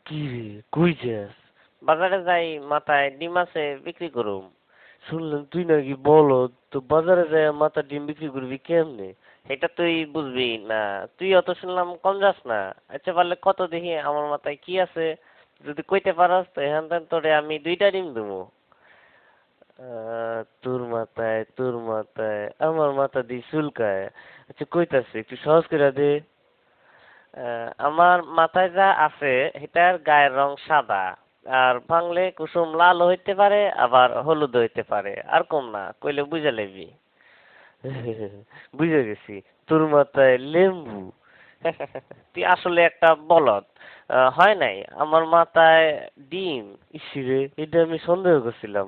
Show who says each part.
Speaker 1: কি রে, কই যাস?
Speaker 2: বাজারে যাই, মাথায় ডিম আছে, বিক্রি করুম।
Speaker 1: শুনলাম তুই নাকি বলদ, তো বাজারে যায় মাথা ডিম বিক্রি করবি কেমনে?
Speaker 2: এটা তুই বুঝবি না। তুই অত শুনলাম কম যাস না। আচ্ছা পারলে কত দেখি আমার মাথায় কি আছে, যদি কইতে পারস তো এখান থেকে তোরে আমি 2টা ডিম দেবো।
Speaker 1: তোর মাথায় আমার মাথা দিয়ে চুলকায়। আচ্ছা কইতাছে একটু সহজ করে দে।
Speaker 2: আমার মাথায় যা আছে এটার গায়ের রং সাদা, আর ভাঙলে কুসুম লাল হইতে পারে আবার হলুদ হইতে পারে, আর কম না কইলে বুঝে লইবি।
Speaker 1: বুঝে গেছি, তোর মাথায় লেম্বু।
Speaker 2: তুই আসলে একটা বলদ। হয় নাই, আমার মাথায় ডিম।
Speaker 1: ইসিরে, এটা আমি সন্দেহ করছিলাম।